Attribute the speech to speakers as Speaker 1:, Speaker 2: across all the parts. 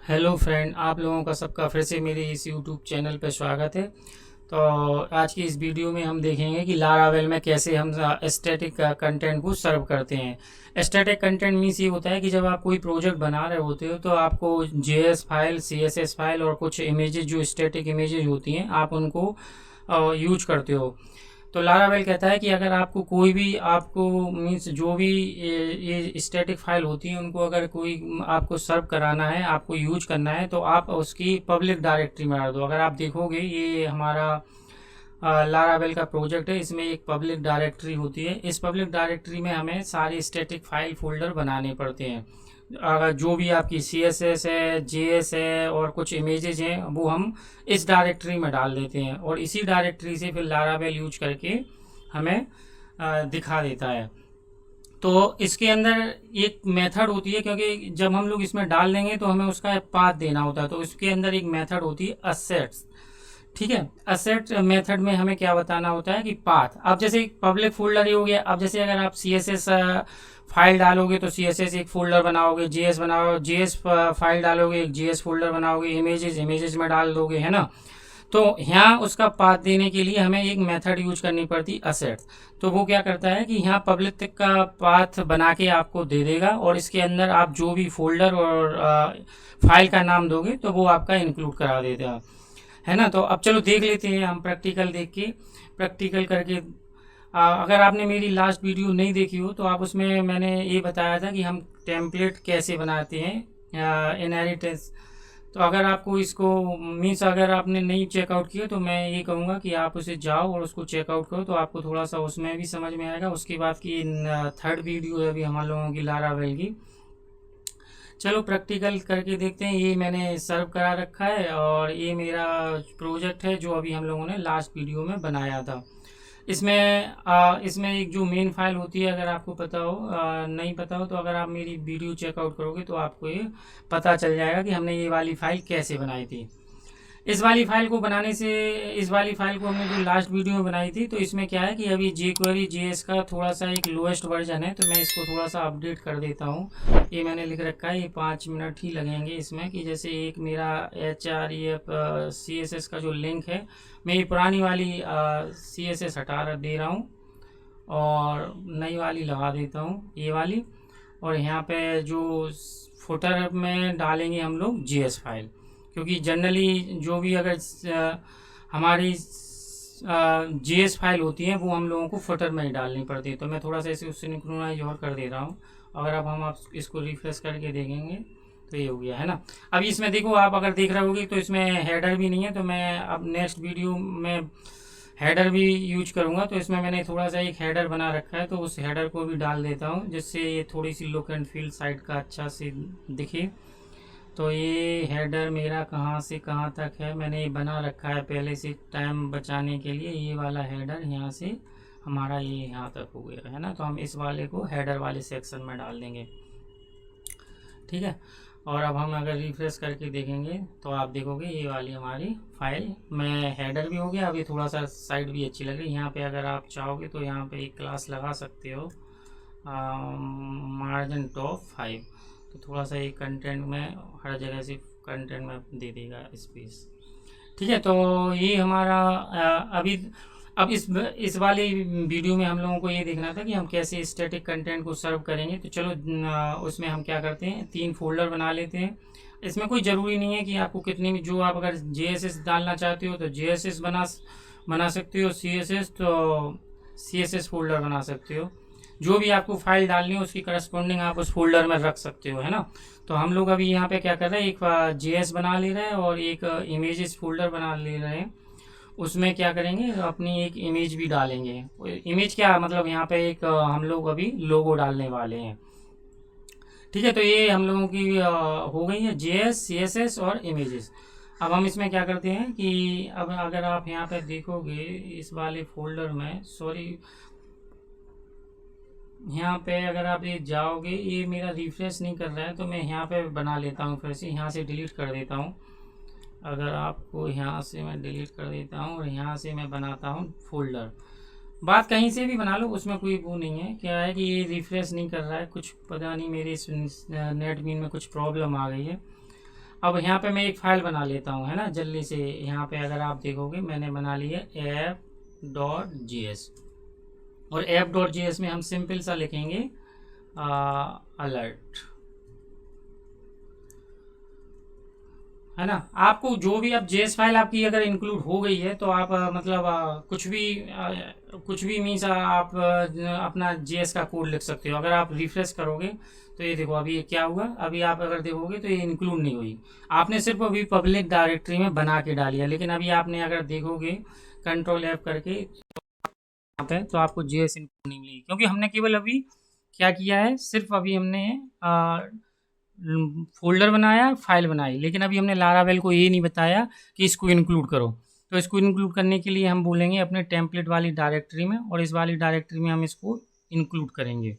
Speaker 1: Hello friend, आप लोगों का सबका फिर से मेरे इस यूट्यूब चैनल पर स्वागत है। तो आज की इस वीडियो में हम देखेंगे कि लारावेल में कैसे हम स्टैटिक कंटेंट को सर्व करते हैं। स्टैटिक कंटेंट मीन्स ये होता है कि जब आप कोई प्रोजेक्ट बना रहे होते हो तो आपको जेएस फाइल, सीएसएस फाइल और कुछ इमेजेस जो स्टैटिक इमेजेस होती हैं आप उनको यूज करते हो। तो लारावेल कहता है कि अगर आपको कोई भी आपको मीन्स जो भी ये स्टैटिक फाइल होती हैं उनको अगर कोई आपको सर्व कराना है, आपको यूज करना है, तो आप उसकी पब्लिक डायरेक्टरी में डाल दो। अगर आप देखोगे ये हमारा लारावेल का प्रोजेक्ट है, इसमें एक पब्लिक डायरेक्टरी होती है। इस पब्लिक डायरेक्टरी में हमें सारे स्टैटिक फाइल फोल्डर बनाने पड़ते हैं। अगर जो भी आपकी सी एस एस है, जे एस है और कुछ इमेजेस हैं वो हम इस डायरेक्टरी में डाल देते हैं और इसी डायरेक्टरी से फिर लारावेल यूज करके हमें दिखा देता है। तो इसके अंदर एक मेथड होती है, क्योंकि जब हम लोग इसमें डाल देंगे तो हमें उसका पाथ देना होता है। तो इसके अंदर एक मेथड होती है असेट्स। ठीक है, असेट मेथड में हमें क्या बताना होता है कि पाथ। अब जैसे एक पब्लिक फोल्डर ही हो गया। अब जैसे अगर आप सी एस एस फाइल डालोगे तो सी एस एस एक फोल्डर बनाओगे, जी एस बनाओ, जी एस फाइल डालोगे एक जी एस फोल्डर बनाओगे, इमेजेस इमेजेस में डाल दोगे, है ना। तो यहाँ उसका पाथ देने के लिए हमें एक मेथड यूज करनी पड़ती असेट्स। तो वो क्या करता है कि यहाँ पब्लिक तक का पाथ बना के आपको दे देगा और इसके अंदर आप जो भी फोल्डर और फाइल का नाम दोगे तो वो आपका इंक्लूड करा देगा, है ना। तो अब चलो देख लेते हैं हम प्रैक्टिकल देख के, प्रैक्टिकल करके। अगर आपने मेरी लास्ट वीडियो नहीं देखी हो तो आप उसमें मैंने ये बताया था कि हम टेम्पलेट कैसे बनाते हैं इनहेरिटेंस। तो अगर आपको इसको मीन्स अगर आपने नहीं चेकआउट किया तो मैं ये कहूँगा कि आप उसे जाओ और उसको चेकआउट करो, तो आपको थोड़ा सा उसमें भी समझ में आएगा। उसके बाद की थर्ड वीडियो है अभी हम लोगों की लारावेल की। चलो प्रैक्टिकल करके देखते हैं। ये मैंने सर्व करा रखा है और ये मेरा प्रोजेक्ट है जो अभी हम लोगों ने लास्ट वीडियो में बनाया था। इसमें एक जो मेन फाइल होती है, अगर आपको पता हो, नहीं पता हो तो अगर आप मेरी वीडियो चेकआउट करोगे तो आपको ये पता चल जाएगा कि हमने ये वाली फाइल कैसे बनाई थी। इस वाली फाइल को बनाने से, इस वाली फाइल को हमने जो लास्ट वीडियो में बनाई थी, तो इसमें क्या है कि अभी जे क्वेरी जेएस का थोड़ा सा एक लोएस्ट वर्जन है, तो मैं इसको थोड़ा सा अपडेट कर देता हूँ। ये मैंने लिख रखा है, ये 5 मिनट ही लगेंगे इसमें। कि जैसे एक मेरा H R E F C S S का जो लिंक है, मैं ये पुरानी वाली सी एस एस हटा दे रहा हूँ और नई वाली लगा देता हूँ, ये वाली। और यहाँ पे जो फुटर में डालेंगे हम लोग जी एस फाइल, क्योंकि जनरली जो भी अगर हमारी जी एस फाइल होती हैं वो हम लोगों को फुटर में ही डालनी पड़ती है। तो मैं थोड़ा सा इसे उससे सिंक्रोनाइज और कर दे रहा हूँ। अगर अब हम आप इसको रिफ्रेश करके देखेंगे तो ये हो गया, है ना। अभी इसमें देखो, आप अगर देख रहे होगे तो इसमें हेडर भी नहीं है। तो मैं अब नेक्स्ट वीडियो में हेडर भी यूज करूँगा। तो इसमें मैंने थोड़ा सा एक हेडर बना रखा है, तो उस हेडर को भी डाल देता हूँ जिससे ये थोड़ी see look and feel site का अच्छा से दिखे। तो ये हेडर मेरा कहाँ से कहाँ तक है, मैंने ये बना रखा है पहले से टाइम बचाने के लिए। ये वाला हेडर यहाँ से हमारा ये यहाँ तक हो गया, है ना। तो हम इस वाले को हेडर वाले सेक्शन में डाल देंगे, ठीक है। और अब हम अगर रिफ्रेश करके देखेंगे तो आप देखोगे ये वाली हमारी फाइल में हेडर भी हो गया। अभी थोड़ा सा साइड भी अच्छी लग रही है। यहाँ पे अगर आप चाहोगे तो यहाँ पे एक क्लास लगा सकते हो, मार्जिन टॉप 5। तो थोड़ा सा ये कंटेंट में हर जगह से कंटेंट में दे देगा स्पेस, ठीक है। तो ये हमारा अभी अब इस वाले वीडियो में हम लोगों को ये देखना था कि हम कैसे स्टैटिक कंटेंट को सर्व करेंगे। तो चलो उसमें हम क्या करते हैं, 3 फोल्डर बना लेते हैं। इसमें कोई ज़रूरी नहीं है कि आपको कितनी भी, जो आप अगर जे एस एस डालना चाहते हो तो जे एस एस बना सकते हो, सी एस एस तो सी एस एस फोल्डर बना सकते हो। जो भी आपको फाइल डालनी हो उसकी करस्पॉन्डिंग आप उस फोल्डर में रख सकते हो, है ना। तो हम लोग अभी यहाँ पे क्या कर रहे हैं, एक जे एस बना ले रहे हैं और एक इमेजेस फोल्डर बना ले रहे हैं। उसमें क्या करेंगे, अपनी एक इमेज भी डालेंगे। इमेज क्या मतलब, यहाँ पे एक हम लोग अभी लोगो डालने वाले हैं, ठीक है। तो ये हम लोगों की हो गई है J S, C S S और इमेजेस। अब हम इसमें क्या करते हैं कि अब अगर आप यहाँ पे देखोगे इस वाले फोल्डर में, सॉरी, यहाँ पे अगर आप ये जाओगे, ये मेरा रिफ्रेश नहीं कर रहा है तो मैं यहाँ पे बना लेता हूँ, फिर से यहाँ से डिलीट कर देता हूँ। अगर आपको यहाँ से मैं डिलीट कर देता हूँ और यहाँ से मैं बनाता हूँ फोल्डर। बात कहीं से भी बना लो, उसमें कोई वो नहीं है। क्या है कि ये रिफ्रेश नहीं कर रहा है, कुछ पता नहीं मेरे इस नेटबीन में कुछ प्रॉब्लम आ गई है। अब यहाँ पे मैं एक फाइल बना लेता हूँ, है ना, जल्दी से। यहाँ पे अगर आप देखोगे मैंने बना ली है app.js, और app.js में हम सिंपल सा लिखेंगे अलर्ट, है ना। आपको जो भी आप जेएस फाइल आपकी अगर इंक्लूड हो गई है तो आप मतलब कुछ भी मीन्स आप अपना जेएस का कोड लिख सकते हो। अगर आप रिफ्रेश करोगे तो ये देखो अभी ये क्या हुआ, अभी आप अगर देखोगे तो ये इंक्लूड नहीं हुई, आपने सिर्फ अभी पब्लिक डायरेक्टरी में बना के डाली है। लेकिन अभी आपने अगर देखोगे कंट्रोल F करके यहाँ पे, तो आपको जेएस इंक्लूड नहीं मिलेगी, क्योंकि हमने केवल अभी क्या किया है, सिर्फ अभी हमने फोल्डर बनाया, फाइल बनाई, लेकिन अभी हमने लारावेल को ये नहीं बताया कि इसको इंक्लूड करो। तो इसको इंक्लूड करने के लिए हम बोलेंगे अपने टेम्पलेट वाली डायरेक्टरी में, और इस वाली डायरेक्टरी में हम इसको इंक्लूड करेंगे,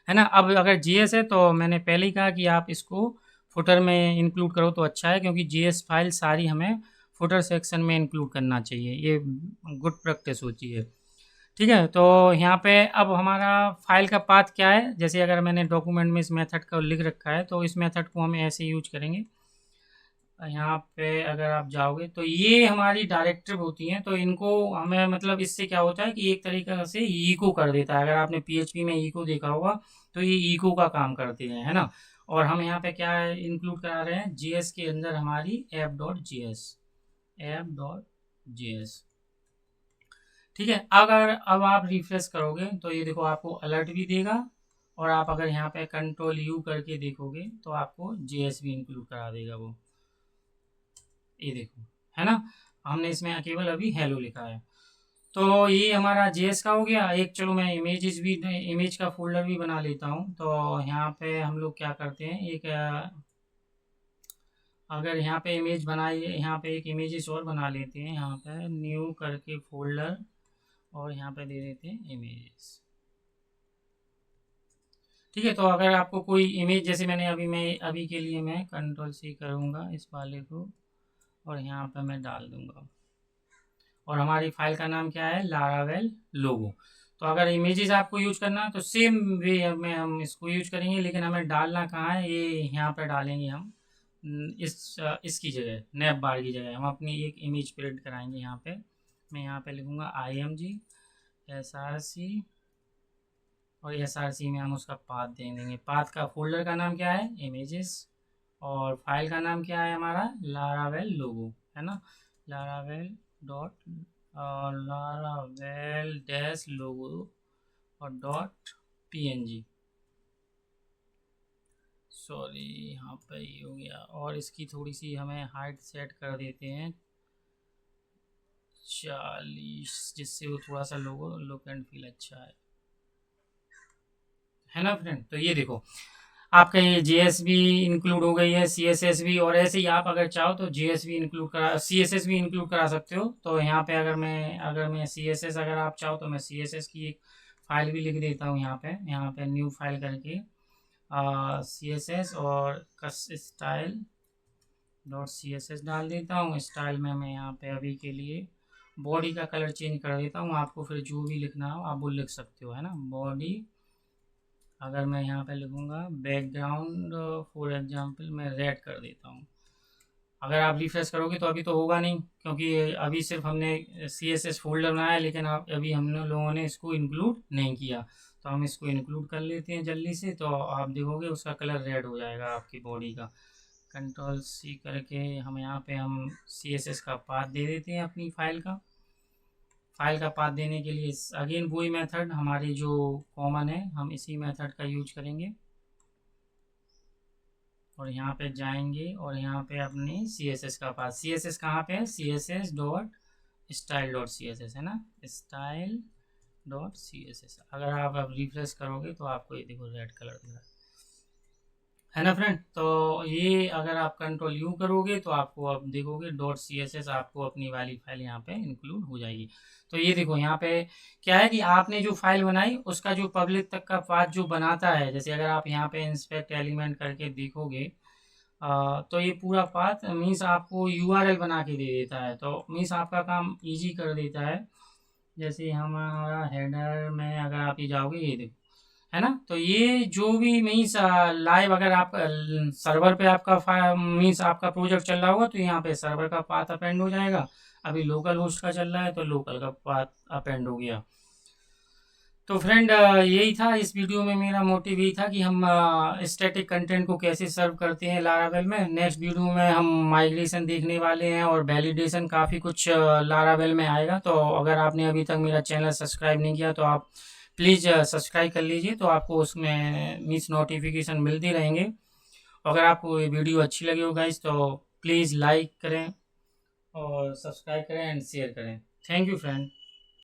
Speaker 1: है ना। अब अगर जीएस है तो मैंने पहले ही कहा कि आप इसको फुटर में इंक्लूड करो तो अच्छा है, क्योंकि जीएस फाइल सारी हमें फुटर सेक्शन में इंक्लूड करना चाहिए, ये गुड प्रैक्टिस होती है। ठीक है, तो यहाँ पे अब हमारा फाइल का पाथ क्या है, जैसे अगर मैंने डॉक्यूमेंट में इस मेथड का लिख रखा है तो इस मेथड को हम ऐसे यूज करेंगे। यहाँ पे अगर आप जाओगे तो ये हमारी डायरेक्टिव होती हैं, तो इनको हमें मतलब इससे क्या होता है कि एक तरीके से इको कर देता है। अगर आपने पीएचपी में इको देखा होगा तो ये इको का काम करते हैं, है ना। और हम यहाँ पे क्या इंक्लूड करा रहे हैं, जीएस के अंदर हमारी app.js। ठीक है, अगर अब आप रिफ्रेश करोगे तो ये देखो आपको अलर्ट भी देगा, और आप अगर यहाँ पे कंट्रोल यू करके देखोगे तो आपको जेएस भी इंक्लूड करा देगा वो, ये देखो, है ना। हमने इसमें केवल अभी हेलो लिखा है। तो ये हमारा जेएस का हो गया। एक चलो मैं इमेज का फोल्डर भी बना लेता हूँ। तो यहाँ पे हम लोग क्या करते हैं, एक अगर यहाँ पे इमेज बनाई, यहाँ पे एक इमेजेस और बना लेते हैं, यहाँ पे न्यू करके फोल्डर, और यहाँ पे दे देते हैं इमेजेस। ठीक है, तो अगर आपको कोई इमेज, जैसे मैं अभी के लिए मैं कंट्रोल C करूँगा इस वाले को, और यहाँ पे मैं डाल दूँगा, और हमारी फाइल का नाम क्या है, लारावेल लोगो। तो अगर इमेजेस आपको यूज करना है तो सेम वे में हम इसको यूज करेंगे, लेकिन हमें डालना कहाँ है, ये यहाँ पे डालेंगे हम इसकी जगह, नैप बार की जगह हम अपनी एक इमेज प्रिंट कराएंगे। यहाँ पे मैं यहाँ पे लिखूँगा IMG SRC, और SRC में हम उसका पाथ दे देंगे। पाथ का फोल्डर का नाम क्या है, इमेजेस, और फाइल का नाम क्या है हमारा, लारावेल लोगो, है ना। लारावेल डॉट लारावेल डैश लोगो और डॉट PNG, सॉरी यहाँ पे ही हो गया। और इसकी थोड़ी सी हमें हाइट सेट कर देते हैं 40, जिससे वो थोड़ा सा लोगो लुक एंड फील अच्छा है ना फ्रेंड। तो ये देखो आपका ये जेएस भी इंक्लूड हो गई है, सीएसएस भी, और ऐसे ही आप अगर चाहो तो जेएस भी इंक्लूड करा, सीएसएस भी इंक्लूड करा सकते हो। तो यहाँ पे अगर मैं सीएसएस, अगर आप चाहो तो मैं सीएसएस की एक फाइल भी लिख देता हूँ यहाँ पे न्यू फाइल करके CSS और कस स्टाइल डॉट CSS डाल देता हूँ। स्टाइल में मैं यहाँ पे अभी के लिए बॉडी का कलर चेंज कर देता हूँ, आपको फिर जो भी लिखना हो आप वो लिख सकते हो, है ना। बॉडी, अगर मैं यहाँ पे लिखूँगा बैकग्राउंड, फॉर एग्जांपल मैं रेड कर देता हूँ। अगर आप रिफ्रेश करोगे तो अभी तो होगा नहीं, क्योंकि अभी सिर्फ हमने CSS फोल्डर बनाया, लेकिन अभी हम लोगों ने इसको इंक्लूड नहीं किया। तो हम इसको इंक्लूड कर लेते हैं जल्दी से, तो आप देखोगे उसका कलर रेड हो जाएगा आपकी बॉडी का। कंट्रोल C करके हम यहाँ पे हम CSS का पाथ दे देते हैं अपनी फाइल का। फाइल का पाथ देने के लिए अगेन वही मेथड हमारी जो कॉमन है, हम इसी मेथड का यूज करेंगे, और यहाँ पे जाएंगे और यहाँ पे अपनी CSS का पाथ, CSS कहाँ पे है, CSS dot style dot CSS, है ना, स्टाइल डॉट CSS। अगर आप अब रिफ्रेश करोगे तो आपको ये देखो रेड कलर दिख रहा है ना फ्रेंड। तो ये अगर आप कंट्रोल यू करोगे तो आपको अब देखोगे डॉट CSS आपको अपनी वाली फाइल यहाँ पे इंक्लूड हो जाएगी। तो ये देखो यहाँ पे क्या है कि आपने जो फाइल बनाई उसका जो पब्लिक तक का पाथ जो बनाता है, जैसे अगर आप यहाँ पे इंस्पेक्ट एलिमेंट करके देखोगे तो ये पूरा पाथ मीन्स आपको URL बना के दे देता है, तो मीन्स आपका काम ईजी कर देता है। जैसे हमारा हेडर में अगर आप ये जाओगे, ये देखो है ना। तो ये जो भी मीन्स लाइव अगर आप सर्वर पे आपका मीन्स आपका प्रोजेक्ट चल रहा होगा तो यहाँ पे सर्वर का पाथ अपेंड हो जाएगा। अभी लोकल होस्ट का चल रहा है तो लोकल का पाथ अपेंड हो गया। तो फ्रेंड यही था इस वीडियो में, मेरा मोटिव यही था कि हम स्टैटिक कंटेंट को कैसे सर्व करते हैं लारावेल में। नेक्स्ट वीडियो में हम माइग्रेशन देखने वाले हैं और वैलिडेशन, काफ़ी कुछ लारावेल में आएगा। तो अगर आपने अभी तक मेरा चैनल सब्सक्राइब नहीं किया तो आप प्लीज़ सब्सक्राइब कर लीजिए, तो आपको उसमें मीन्स नोटिफिकेशन मिलती रहेंगे। अगर आपको ये वीडियो अच्छी लगी हो गाइस तो प्लीज़ लाइक करें और सब्सक्राइब करें एंड शेयर करें। Thank you friend.